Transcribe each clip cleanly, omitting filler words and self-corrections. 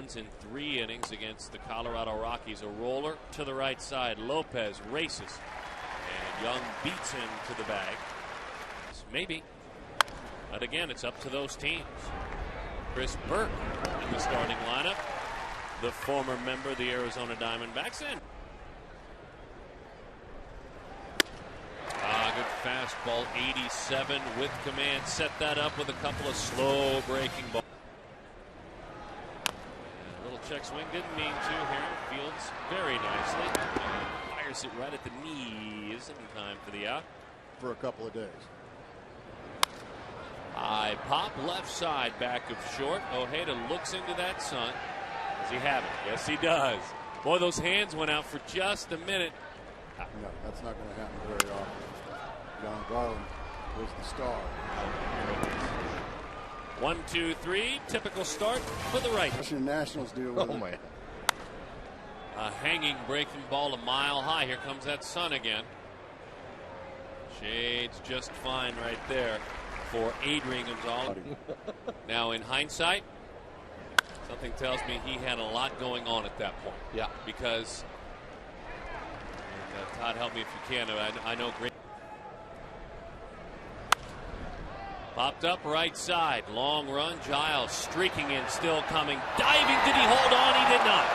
runs in 3 innings against the Colorado Rockies. A roller to the right side. Lopez races, and Young beats him to the bag. Maybe. But again, it's up to those teams. Chris Burke in the starting lineup. The former member of the Arizona Diamondbacks in. Good fastball, 87 with command. Set that up with a couple of slow breaking balls. A little check swing, didn't mean to here. Fields very nicely. Fires it right at the knees in time for the out. For a couple of days. High pop left side back of short. Ojeda looks into that sun. Does he have it? Yes, he does. Boy, those hands went out for just a minute. No, that's not going to happen very often. John Garland was the star. 1, 2, 3. Typical start for the right. What should Nationals do? Oh, man. A hanging breaking ball a mile high. Here comes that sun again. Shades just fine right there for Adrian Gonzalez. Now, in hindsight, something tells me he had a lot going on at that point. Yeah. Because, Todd, help me if you can. I know great. Popped up right side. Long run. Giles streaking in, still coming. Diving. Did he hold on? He did not.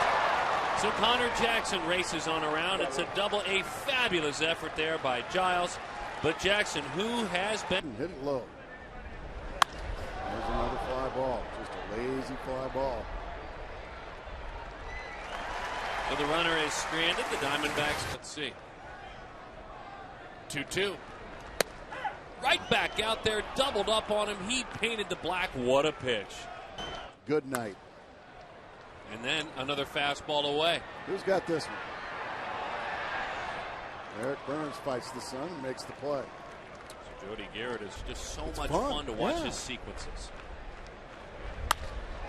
So Connor Jackson races on around. It's a double. A fabulous effort there by Giles. But Jackson, who has been. Hit it low. There's another fly ball. Just a lazy fly ball. So the runner is stranded. The Diamondbacks, let's see. 2-2. Right back out there, doubled up on him. He painted the black. What a pitch. Good night. And then another fastball away. Who's got this one? Eric Burns fights the sun and makes the play. So Jody Garrett is just so much fun to watch his sequences.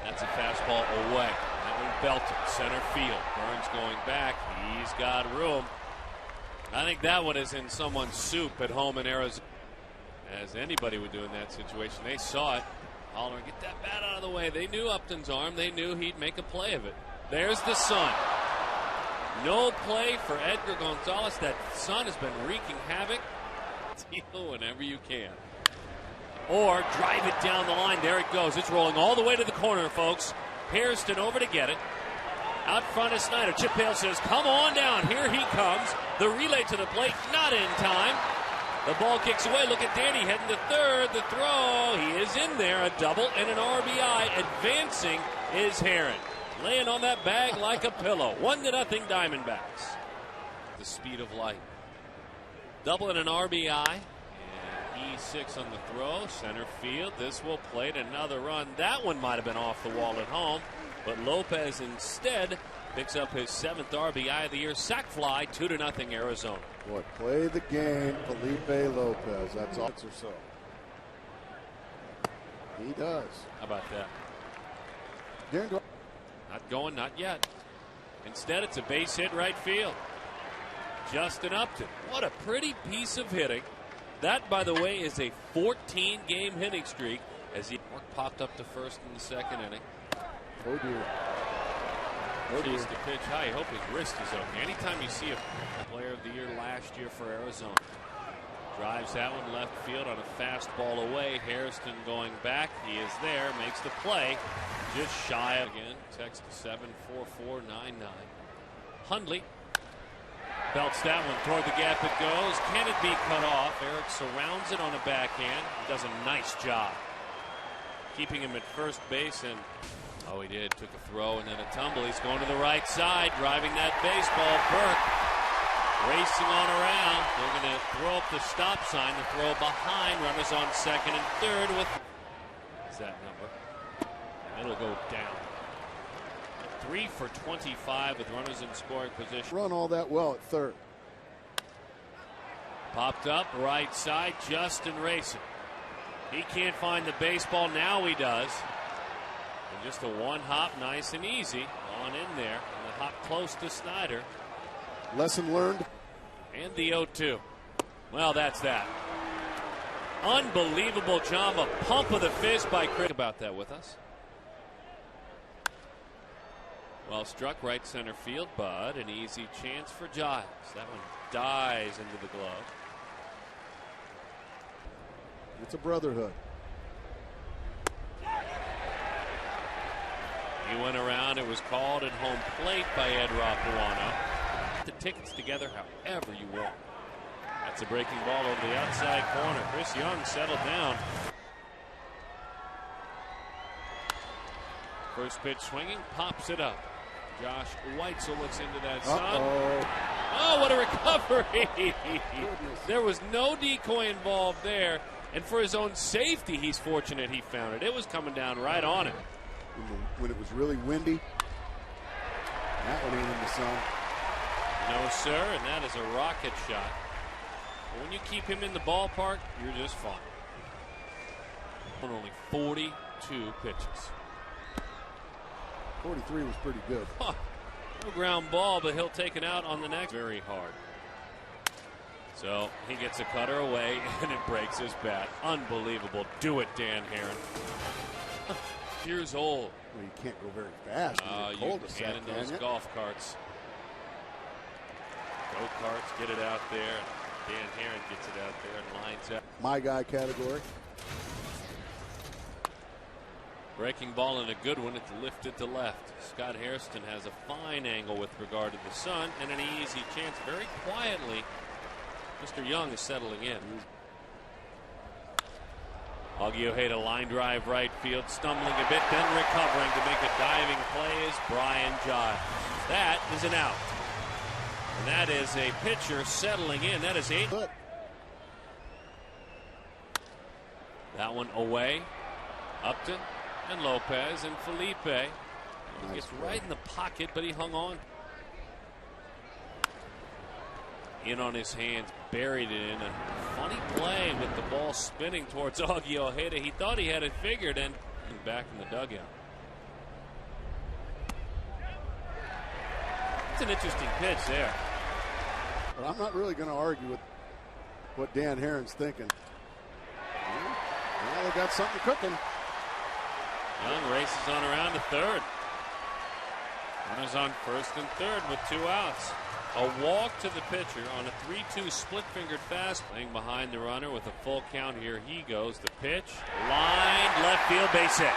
That's a fastball away. That one belted center field. Burns going back. He's got room. I think that one is in someone's soup at home in Arizona. As anybody would do in that situation. They saw it. Holler, get that bat out of the way. They knew Upton's arm. They knew he'd make a play of it. There's the sun. No play for Edgar Gonzalez. That sun has been wreaking havoc. Deal whenever you can. Or drive it down the line. There it goes. It's rolling all the way to the corner, folks. Hairston over to get it. Out front is Snyder. Chip Hale says, come on down. Here he comes. The relay to the plate, not in time. The ball kicks away. Look at Danny heading to third. The throw. He is in there. A double and an RBI. Advancing is Heron. Laying on that bag like a pillow. 1-0 Diamondbacks. The speed of light. Double and an RBI. And E6 on the throw. Center field. This will plate another run. That one might have been off the wall at home. But Lopez instead picks up his 7th RBI of the year. Sac fly. 2-0 Arizona. Boy, play the game, Felipe Lopez. That's all or so. He does. How about that? Darren, not going, not yet. Instead, it's a base hit right field. Justin Upton. What a pretty piece of hitting. That, by the way, is a 14-game hitting streak as he popped up to first in the 2nd inning. Oh, dear. Chased the pitch high. I hope his wrist is okay. Anytime you see a player of the year last year for Arizona. Drives that one left field on a fastball away. Hairston going back. He is there. Makes the play. Just shy of again. Text 74499. Hundley belts that one toward the gap. It goes. Can it be cut off? Eric surrounds it on a backhand. Does a nice job keeping him at first base. And oh, he did. Took a throw and then a tumble. He's going to the right side, driving that baseball. Burke racing on around. They're going to throw up the stop sign. The throw behind. Runners on 2nd and 3rd with. What's that number? And it'll go down. 3 for 25 with runners in scoring position. Run all that well at 3rd. Popped up right side. Justin racing. He can't find the baseball. Now he does. And just a one hop, nice and easy on in there. And the hop close to Snyder. Lesson learned. And the 0-2. Well, that's that. Unbelievable job. A pump of the fist by Chris. About that with us. Well struck right center field, but an easy chance for Giles. That one dies into the glove. It's a brotherhood. He went around. It was called at home plate by Ed Rapuano. Put the tickets together however you want. That's a breaking ball over the outside corner. Chris Young settled down. First pitch swinging, pops it up. Josh Weitzel looks into that sun. Oh, what a recovery! There was no decoy involved there. And for his own safety, he's fortunate he found it. It was coming down right on him. When it was really windy. That one ain't in the sun. No, sir, and that is a rocket shot. But when you keep him in the ballpark, you're just fine. On only 42 pitches. 43 was pretty good. Huh. No ground ball, but he'll take it out on the next. Very hard. So he gets a cutter away, and it breaks his bat. Unbelievable. Do it, Dan Herron. Years old. Well, you can't go very fast. You can in those golf carts. Go-karts, get it out there. Dan Herron gets it out there and lines up. My guy category. Breaking ball and a good one. It's lifted to left. Scott Hairston has a fine angle with regard to the sun and an easy chance. Very quietly, Mr. Young is settling in. Augie Ojeda line drive right field, stumbling a bit, then recovering to make a diving play is Brian Giles. That is an out. And that is a pitcher settling in. That is 8. That one away. Upton and Lopez and Felipe. He gets right in the pocket, but he hung on. In on his hands, buried it in a funny play with the ball spinning towards Augie Ojeda. He thought he had it figured and back in the dugout. It's an interesting pitch there. But I'm not really going to argue with what Dan Herron's thinking. Well, they got something cooking. Young races on around to third. Runners on first and third with 2 outs. A walk to the pitcher on a 3-2 split-fingered fastball. Playing behind the runner with a full count. Here he goes. The pitch. Line left field, base hit.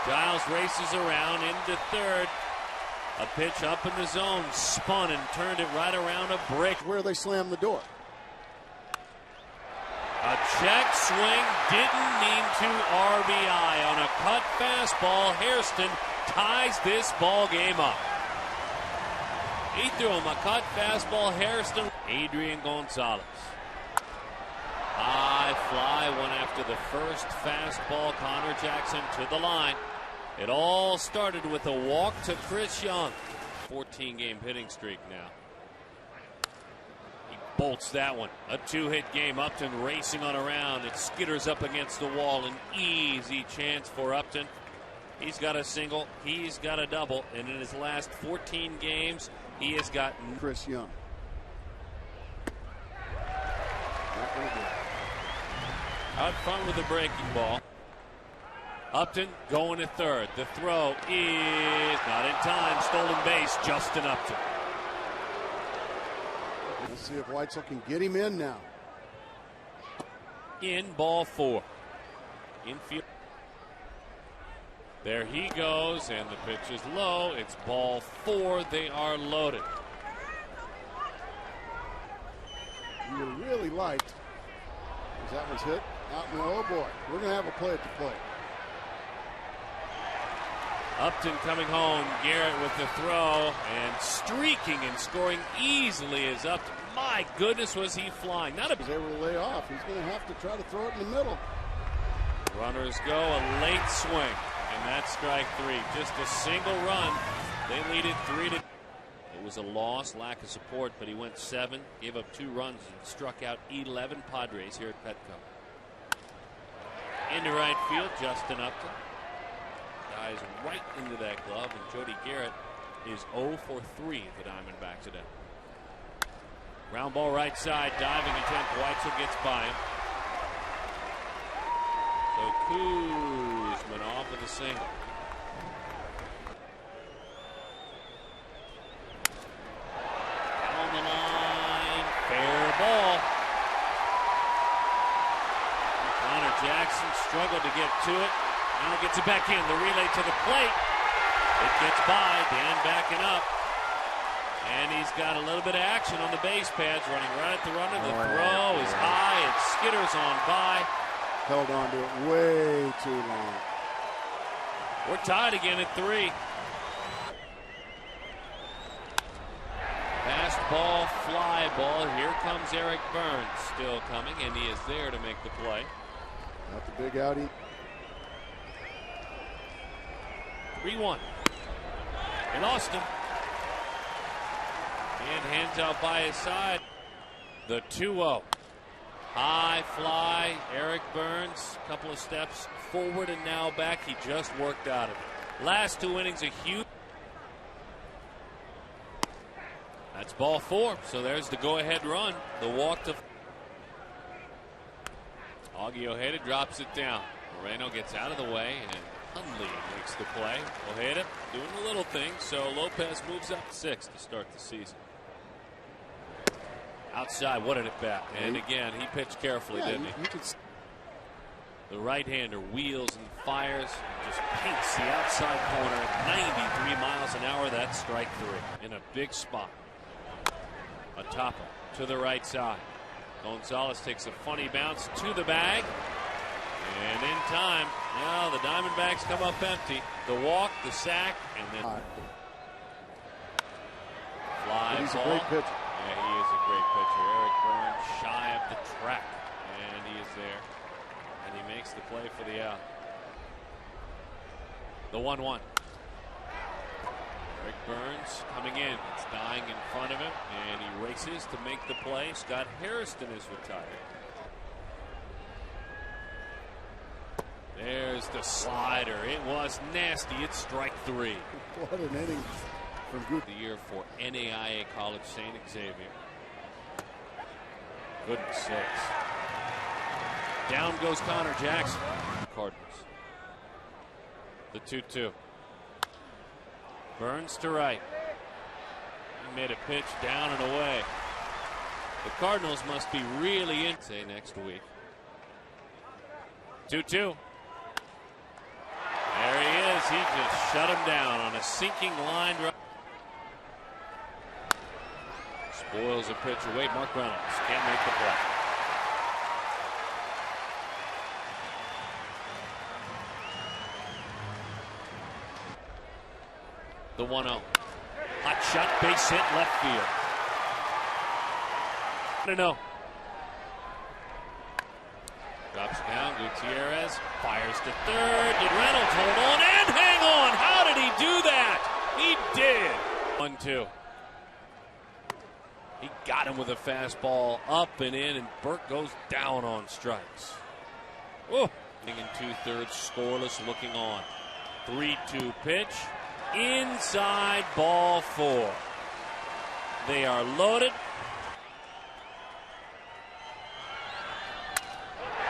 Giles races around into third. A pitch up in the zone. Spun and turned it right around a brick. Where they slammed the door. A check swing. Didn't mean to RBI on a cut fastball. Hairston ties this ball game up. He threw him a cut fastball. Hairston. Adrian Gonzalez. High fly, one after the first fastball. Connor Jackson to the line. It all started with a walk to Chris Young. 14-game hitting streak now. He bolts that one. A 2-hit game. Upton racing on around. It skitters up against the wall. An easy chance for Upton. He's got a single. He's got a double. And in his last 14 games, he has gotten Chris Young. Out front with a breaking ball. Upton going to third. The throw is not in time. Stolen base, Justin Upton. Let's see if Weitzel can get him in now. In ball 4. Infield. There he goes, and the pitch is low. It's ball 4. They are loaded. You would really liked, as that was hit out in the, oh boy, we're going to have a play at the plate. Upton coming home. Garrett with the throw and streaking and scoring easily is Upton. My goodness, was he flying. Not a. He was able to lay off. He's going to have to try to throw it in the middle. Runners go, a late swing. And that's strike 3. Just a single run. They lead it 3-2. It was a loss, lack of support, but he went 7, gave up 2 runs, and struck out 11 Padres here at Petco. Into right field, Justin Upton. Dies right into that glove, and Jody Garrett is 0 for 3 at the Diamondbacks today. Ground ball right side, diving attempt. Weitzel gets by him. So Kuzman off with a single. to it. Now gets it back in. The relay to the plate. It gets by. Dan backing up. And he's got a little bit of action on the base pads, running right at the runner. The throw is high. It skitters on by. Held on to it way too long. We're tied again at 3. Fastball, fly ball. Here comes Eric Burns, still coming, and he is there to make the play. Not the big outie. 3-1. They lost him. And hands out by his side. The 2-0. High fly. Eric Burns, a couple of steps forward and now back. He just worked out of it. Last 2 innings, a huge. That's ball 4. So there's the go-ahead run. The walk to. Augie Ojeda drops it down. Moreno gets out of the way, and Hundley makes the play. Ojeda doing the little thing, so Lopez moves up 6 to start the season. Outside, what an at bat. And again, he pitched carefully, didn't he? The right-hander wheels and fires, just paints the outside corner at 93 miles an hour. That's strike 3 in a big spot. A topper to the right side. Gonzalez takes a funny bounce to the bag. And in time, now the Diamondbacks come up empty. The walk, the sack, and then fly He's ball. a great pitcher. Yeah, he is a great pitcher. Eric Burns shy of the track, and he is there. And he makes the play for the out. The 1-1. Eric Burns coming in. It's dying in front of him, and he races to make the play. Scott Hairston is retired. There's the slider. It was nasty. It's strike 3. What an inning from Goot. The year for NAIA College St. Xavier. Goodness sakes. Down goes Connor Jackson. Cardinals. The 2-2. Burns to right. He made a pitch down and away. The Cardinals must be really in. Say next week. 2-2. There he is. He just shut him down on a sinking line. Spoils a pitch away. Mark Reynolds can't make the play. The 1-0. Hot shot, base hit, left field. I don't know. Drops down. Gutierrez fires to third. Did Reynolds hold on and hang on? How did he do that? He did. 1-2. He got him with a fastball up and in, and Burke goes down on strikes. Oh, in 2/3, scoreless, looking on. 3-2 pitch. Inside, ball 4. They are loaded.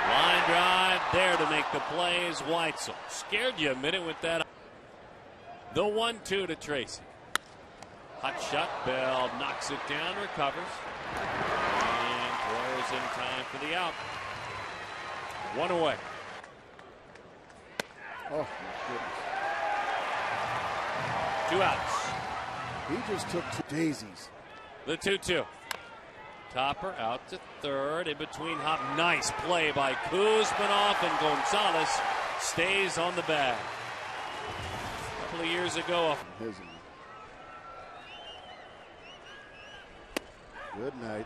Line drive there to make the play is Weitzel. Scared you a minute with that. The 1-2 to Tracy. Hot shot. Bell knocks it down, recovers, and throws in time for the out. 1 away. Oh, my goodness. 2 outs. He just took 2 daisies. The 2-2. Topper out to third, in between Hop. Nice play by Kuzmanoff, and Gonzalez stays on the bag. A couple of years ago. Good night.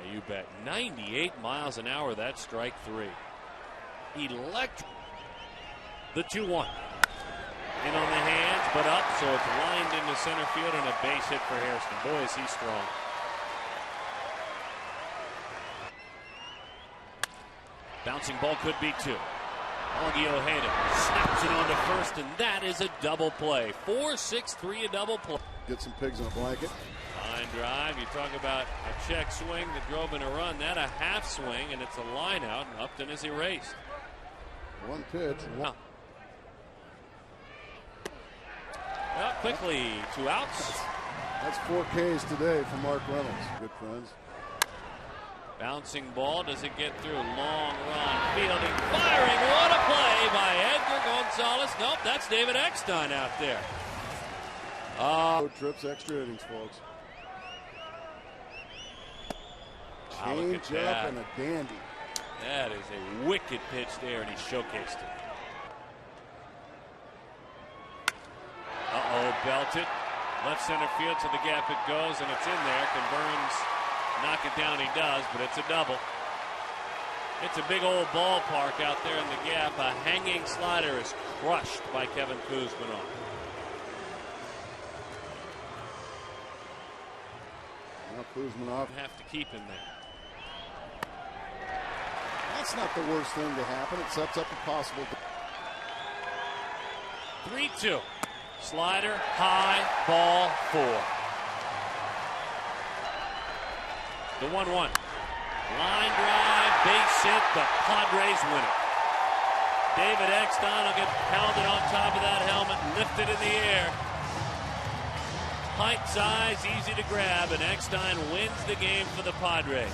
Yeah, you bet. 98 miles an hour. That's strike 3. Electric. The 2-1. In on the hands, but up, so it's lined into center field and a base hit for Hairston. Boy, is he strong. Bouncing ball could be 2. Augie Ojeda snaps it onto first, and that is a double play. 4-6-3, a double play. Get some pigs in a blanket. Line drive. You talk about a check swing that drove in a run. That a half swing, and it's a line out, and Upton is erased. 1 pitch. Well, quickly, 2 outs. That's 4 Ks today for Mark Reynolds. Good friends. Bouncing ball. Does it get through? Long run. Fielding. Firing. What a play by Edgar Gonzalez. Nope, that's David Eckstein out there. Trips, extra innings, folks. Wow, look at Change up that. and a dandy. That is a wicked pitch there, and he showcased it. Belted. Left center field to the gap it goes, and it's in there. Can Burns knock it down? He does, but it's a double. It's a big old ballpark out there in the gap. A hanging slider is crushed by Kevin Kuzminoff. Now Kuzminoff Have to keep him there. That's not the worst thing to happen. It sets up a possible. 3-2. Slider, high, ball 4. The 1-1. Line drive, base hit, the Padres win it. David Eckstein will get pounded on top of that helmet, lifted in the air. Height, size, easy to grab, and Eckstein wins the game for the Padres.